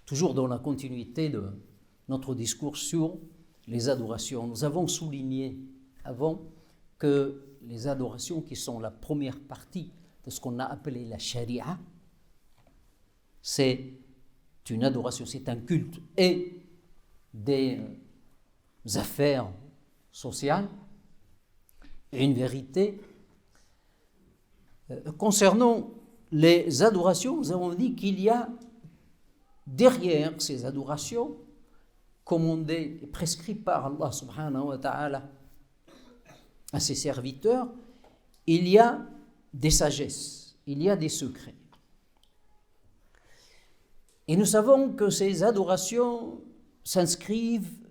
toujours dans la continuité de notre discours sur les adorations, nous avons souligné avant que les adorations qui sont la première partie de ce qu'on a appelé la charia, c'est une adoration, c'est un culte et des affaires sociales et une vérité. Concernant les adorations, nous avons dit qu'il y a derrière ces adorations commandées et prescrites par Allah subhanahu wa ta'ala à ses serviteurs, il y a des sagesses, il y a des secrets. Et nous savons que ces adorations s'inscrivent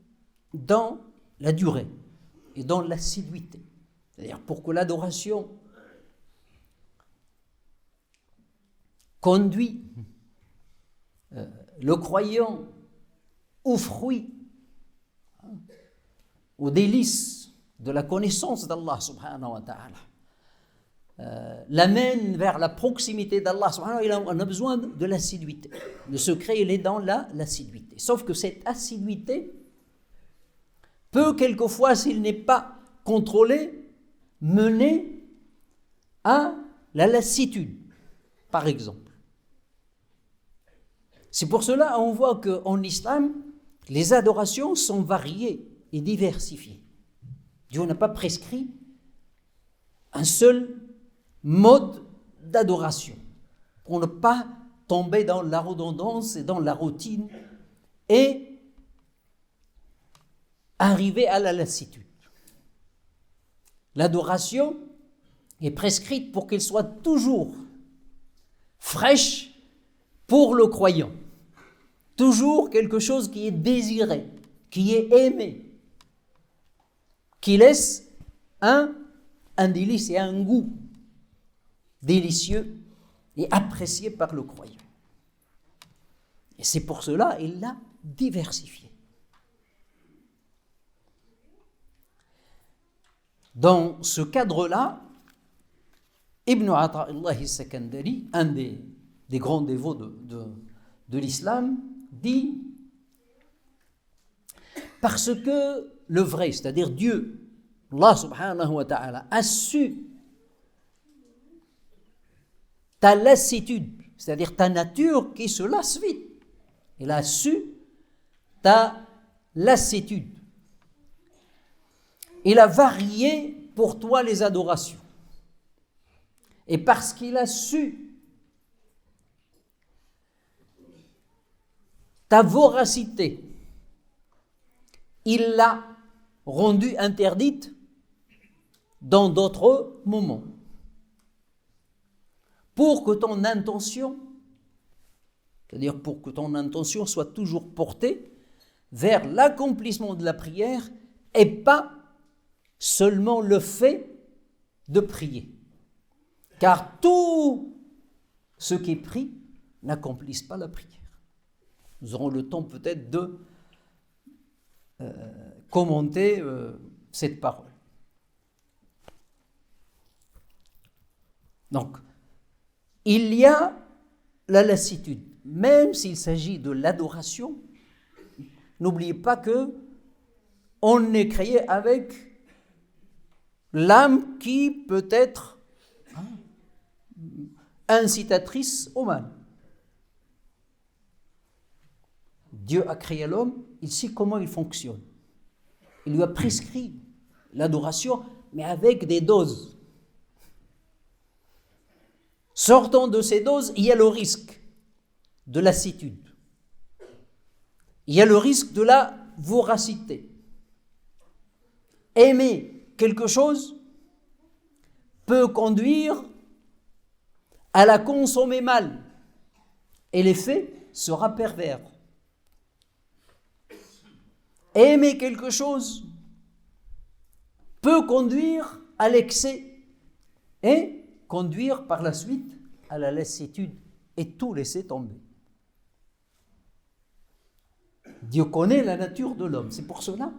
dans la durée et dans l'assiduité. C'est-à-dire pour que l'adoration conduit le croyant au fruit, au délice de la connaissance d'Allah subhanahu wa ta'ala, l'amène vers la proximité d'Allah subhanahu wa ta'ala, on a besoin de l'assiduité. Le secret, il est dans l'assiduité. Sauf que cette assiduité peut quelquefois, s'il n'est pas contrôlé, mener à la lassitude, par exemple. C'est pour cela qu'on voit qu'en islam, les adorations sont variées et diversifiées. Dieu n'a pas prescrit un seul mode d'adoration pour ne pas tomber dans la redondance et dans la routine et arriver à la lassitude. L'adoration est prescrite pour qu'elle soit toujours fraîche pour le croyant. Toujours quelque chose qui est désiré, qui est aimé, qui laisse un délice et un goût délicieux et apprécié par le croyant. Et c'est pour cela qu'il l'a diversifié. Dans ce cadre-là, Ibn Ata'illah al-Sakandari, un des grands dévots de l'islam, dit parce que le vrai, c'est-à-dire Dieu, Allah subhanahu wa ta'ala, a su ta lassitude, c'est-à-dire ta nature qui se lasse vite. Il a su ta lassitude. Il a varié pour toi les adorations. Et parce qu'il a su ta voracité, il l'a rendue interdite dans d'autres moments. Pour que ton intention, c'est-à-dire pour que ton intention soit toujours portée vers l'accomplissement de la prière et pas seulement le fait de prier. Car tout ce qui prie n'accomplissent pas la prière. Nous aurons le temps peut-être de commenter cette parole. Donc, il y a la lassitude. Même s'il s'agit de l'adoration, n'oubliez pas que on est créé avec l'âme qui peut être incitatrice au mal. Dieu a créé l'homme, il sait comment il fonctionne. Il lui a prescrit l'adoration, mais avec des doses. Sortant de ces doses, il y a le risque de lassitude. Il y a le risque de la voracité. Aimer quelque chose peut conduire à la consommer mal. Et l'effet sera pervers. Aimer quelque chose peut conduire à l'excès et conduire par la suite à la lassitude et tout laisser tomber. Dieu connaît la nature de l'homme, c'est pour cela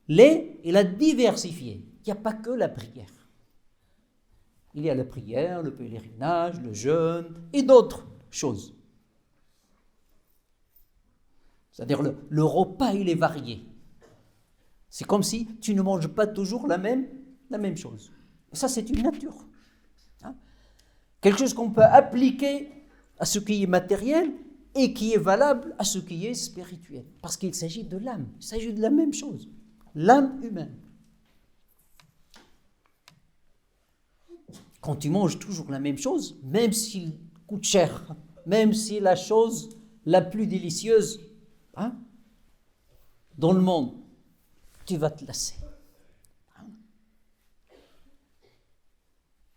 il a diversifié. Il n'y a pas que la prière. Il y a la prière, le pèlerinage, le jeûne et d'autres choses. C'est-à-dire le repas, il est varié. C'est comme si tu ne manges pas toujours la même chose. Et ça, c'est une nature. Hein? Quelque chose qu'on peut appliquer à ce qui est matériel et qui est valable à ce qui est spirituel. Parce qu'il s'agit de l'âme. Il s'agit de la même chose. L'âme humaine. Quand tu manges toujours la même chose, même s'il coûte cher, même si la chose la plus délicieuse dans le monde, tu vas te lasser.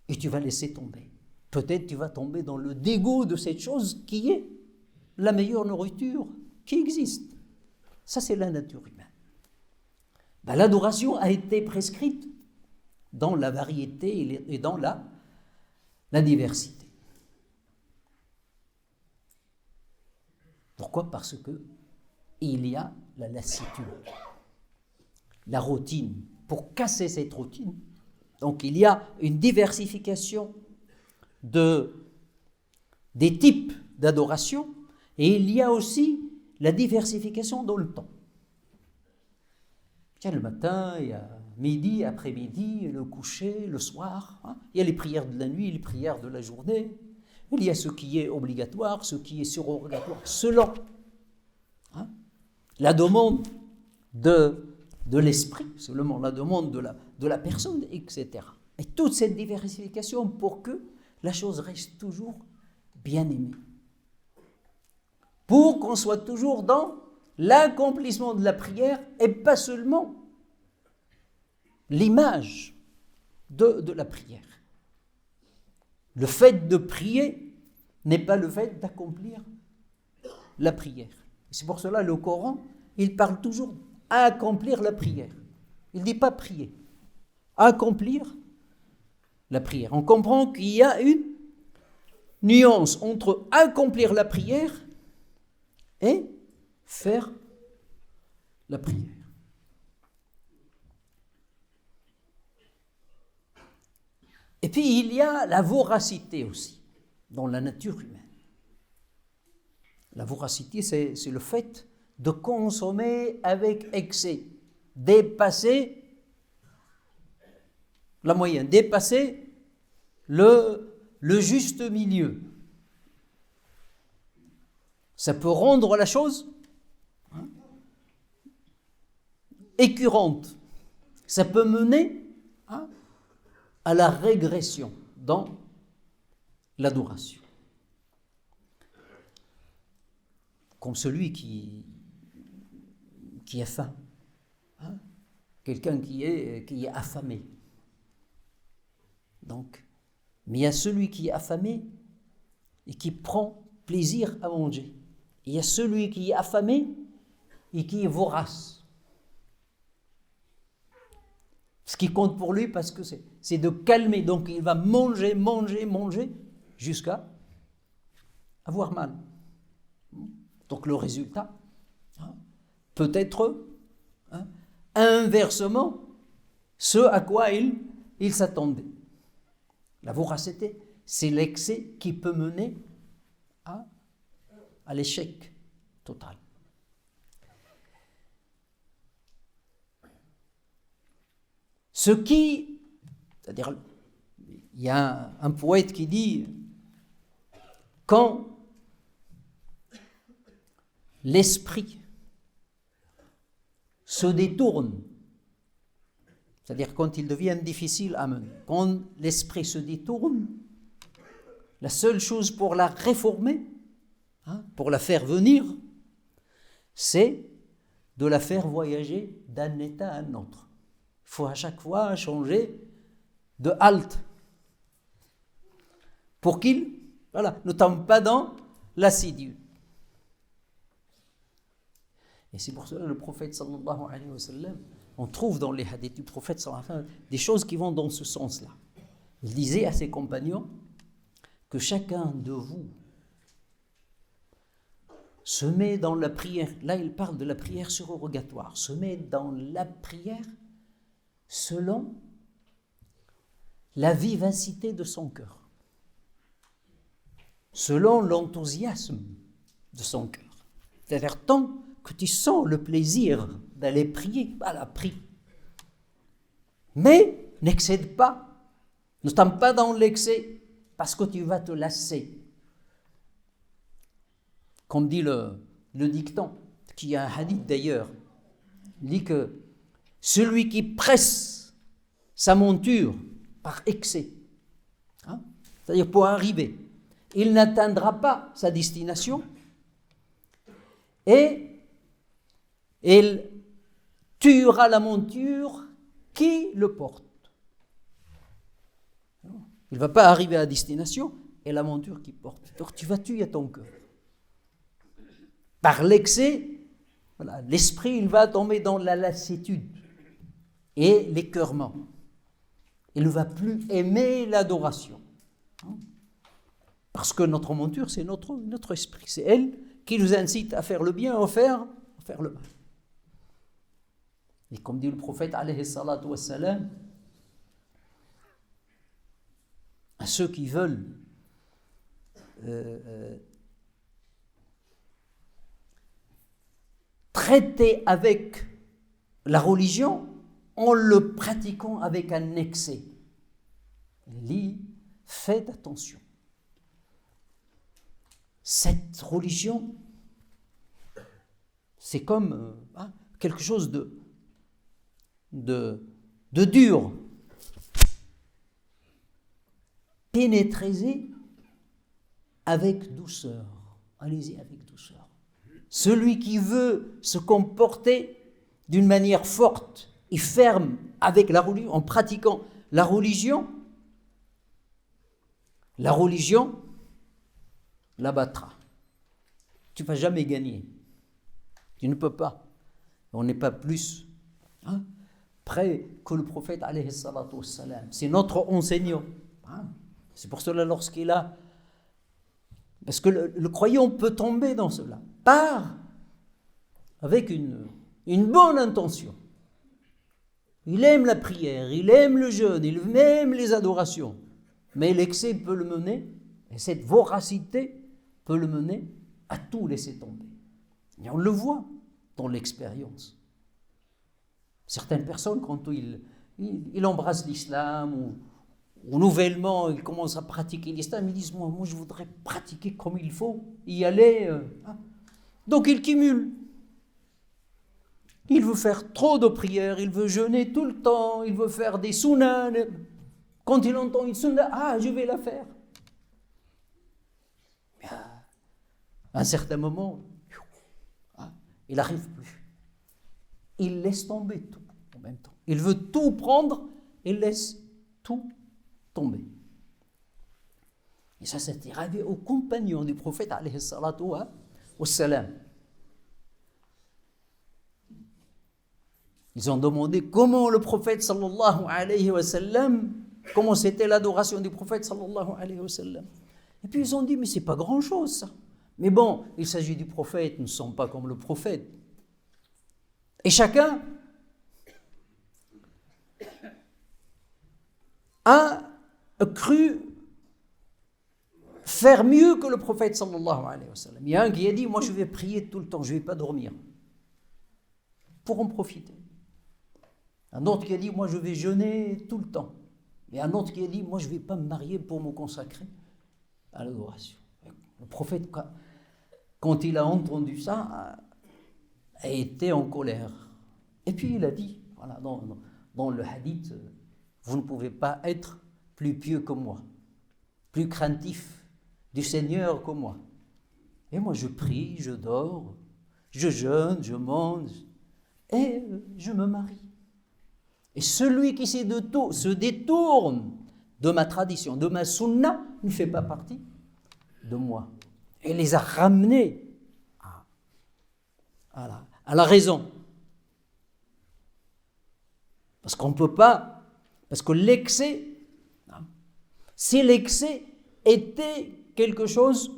Et tu vas laisser tomber. Peut-être tu vas tomber dans le dégoût de cette chose qui est la meilleure nourriture qui existe. Ça, c'est la nature humaine. L'adoration a été prescrite dans la variété et dans la diversité. Pourquoi ? Parce que il y a la lassitude, la routine. Pour casser cette routine, donc il y a une diversification des types d'adoration et il y a aussi la diversification dans le temps. Il y a le matin, il y a midi, après-midi, le coucher, le soir. Il y a les prières de la nuit, les prières de la journée. Il y a ce qui est obligatoire, ce qui est surrogatoire, selon la demande de l'esprit, selon la demande de la personne, etc. Et toute cette diversification pour que la chose reste toujours bien aimée. Pour qu'on soit toujours dans l'accomplissement de la prière et pas seulement l'image de la prière. Le fait de prier n'est pas le fait d'accomplir la prière. C'est pour cela le Coran, il parle toujours accomplir la prière. Il ne dit pas prier. Accomplir la prière. On comprend qu'il y a une nuance entre accomplir la prière et faire la prière. Et puis il y a la voracité aussi dans la nature humaine. La voracité, c'est le fait de consommer avec excès, dépasser la moyenne, dépasser le juste milieu. Ça peut rendre la chose écœurante. Ça peut mener à la régression dans l'adoration. Comme celui qui a faim. Quelqu'un qui est affamé. Donc, mais il y a celui qui est affamé et qui prend plaisir à manger. Il y a celui qui est affamé et qui est vorace. Ce qui compte pour lui, parce que c'est de calmer. Donc il va manger jusqu'à avoir mal. Donc le résultat peut être inversement ce à quoi il s'attendait. La voracité, c'est l'excès qui peut mener à l'échec total. C'est-à-dire, il y a un poète qui dit, quand l'esprit se détourne, c'est-à-dire quand il devient difficile à mener, quand l'esprit se détourne, la seule chose pour la réformer, pour la faire venir, c'est de la faire voyager d'un état à un autre. Il faut à chaque fois changer de halte pour qu'il ne tombe pas dans l'assidu. Et c'est pour cela que le prophète sallallahu alayhi wa sallam, on trouve dans les hadiths du prophète sallallahu alayhi wa sallam des choses qui vont dans ce sens-là. Il disait à ses compagnons que chacun de vous se met dans la prière, là il parle de la prière surrogatoire, se met dans la prière selon la vivacité de son cœur, selon l'enthousiasme de son cœur. C'est-à-dire tant que tu sens le plaisir d'aller prier, voilà, prie. Mais n'excède pas, ne tombe pas dans l'excès, parce que tu vas te lasser. Comme dit le dicton, qui a un hadith d'ailleurs, il dit que celui qui presse sa monture par excès, hein, c'est-à-dire pour arriver, il n'atteindra pas sa destination et il tuera la monture qui le porte. Il ne va pas arriver à destination et la monture qui porte. Donc tu vas tuer ton cœur. Par l'excès, voilà, l'esprit il va tomber dans la lassitude et l'écœurement. Il ne va plus aimer l'adoration. Parce que notre monture, c'est notre esprit. C'est elle qui nous incite à faire le bien, à faire le mal. Et comme dit le prophète, alayhi salatu wassalam, à ceux qui veulent traiter avec la religion en le pratiquant avec un excès. Il dit, faites attention. Cette religion, c'est comme quelque chose de dur. Pénétrez avec douceur. Allez-y avec douceur. Celui qui veut se comporter d'une manière forte et ferme avec la religion, en pratiquant la religion l'abattra. Tu ne vas jamais gagner. Tu ne peux pas. On n'est pas plus près que le prophète alayhi salatu wassalam. C'est notre enseignant. C'est pour cela lorsqu'il a... Parce que le croyant peut tomber dans cela. Part avec une bonne intention. Il aime la prière, il aime le jeûne, il aime les adorations. Mais l'excès peut le mener, et cette voracité peut le mener à tout laisser tomber. Et on le voit dans l'expérience. Certaines personnes, quand ils embrassent l'islam ou nouvellement ils commencent à pratiquer l'islam, ils disent moi je voudrais pratiquer comme il faut, y aller. Donc ils cumulent. Il veut faire trop de prières, il veut jeûner tout le temps, il veut faire des sunnahs. Quand il entend une sunnah, je vais la faire. Mais à un certain moment, il n'arrive plus. Il laisse tomber tout en même temps. Il veut tout prendre, il laisse tout tomber. Et ça s'est arrivé aux compagnons du prophète alayhi salatu wassalam. Ils ont demandé comment le prophète sallallahu alayhi wa sallam, comment c'était l'adoration du prophète sallallahu alayhi wa sallam. Et puis ils ont dit mais c'est pas grand chose ça. Mais bon, il s'agit du prophète, nous ne sommes pas comme le prophète. Et chacun a cru faire mieux que le prophète sallallahu alayhi wa sallam. Il y a un qui a dit moi je vais prier tout le temps, je ne vais pas dormir pour en profiter. Un autre qui a dit moi je vais jeûner tout le temps. Et un autre qui a dit moi je ne vais pas me marier pour me consacrer à l'adoration. Le prophète, quand il a entendu ça, a été en colère. Et puis il a dit, voilà, dans le hadith, vous ne pouvez pas être plus pieux que moi, plus craintif du Seigneur que moi. Et moi je prie, je dors, je jeûne, je mange et je me marie. Et celui qui se détourne de ma tradition, de ma sunna, ne fait pas partie de moi. Et les a ramenés à la raison. Parce qu'on ne peut pas, parce que l'excès, si l'excès était quelque chose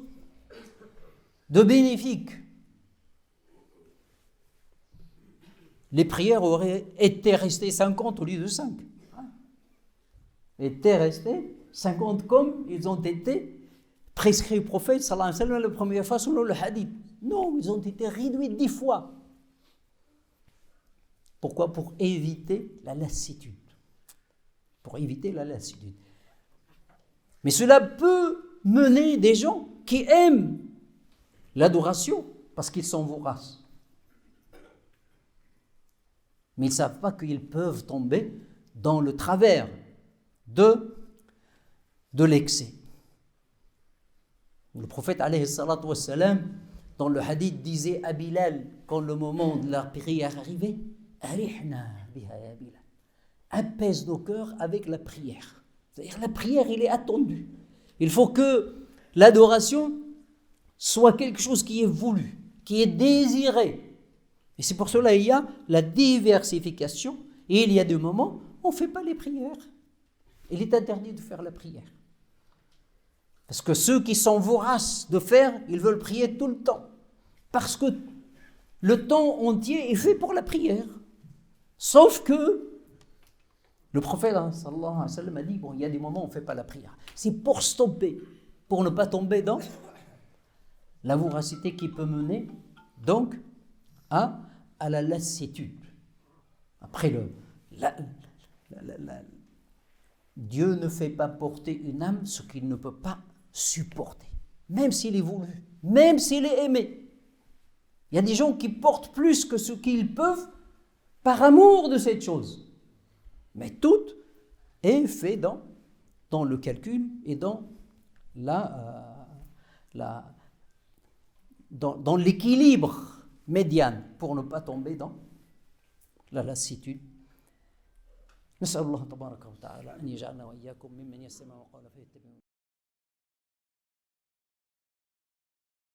de bénéfique, les prières auraient été restées 50 au lieu de 5. Étaient restées 50 comme ils ont été prescrits au prophète sallallahu alayhi wa sallam la première fois selon le hadith. Non, ils ont été réduits 10 fois. Pourquoi? Pour éviter la lassitude. Pour éviter la lassitude. Mais cela peut mener des gens qui aiment l'adoration parce qu'ils sont voraces. Mais ils ne savent pas qu'ils peuvent tomber dans le travers de l'excès. Le prophète, alayhi salatu wassalam, dans le hadith, disait à Bilal, quand le moment de la prière arrivait, « Arihna biha ya Bilal » apaise nos cœurs avec la prière. C'est-à-dire la prière, il est attendue. Il faut que l'adoration soit quelque chose qui est voulu, qui est désiré. Et c'est pour cela qu'il y a la diversification. Et il y a des moments où on ne fait pas les prières. Il est interdit de faire la prière. Parce que ceux qui sont voraces de faire, ils veulent prier tout le temps. Parce que le temps entier est fait pour la prière. Sauf que le prophète sallallahu alayhi wa sallam a dit, bon, il y a des moments où on ne fait pas la prière. C'est pour stopper, pour ne pas tomber dans la voracité qui peut mener donc à la lassitude. Après, Dieu ne fait pas porter une âme ce qu'il ne peut pas supporter, même s'il est voulu, même s'il est aimé. Il y a des gens qui portent plus que ce qu'ils peuvent par amour de cette chose. Mais tout est fait dans le calcul et dans dans l'équilibre médiane pour ne pas tomber dans la lassitude. نسأل الله تبارك وتعالى أن يجعلنا وإياكم ممن يستمع وقال فيتبعون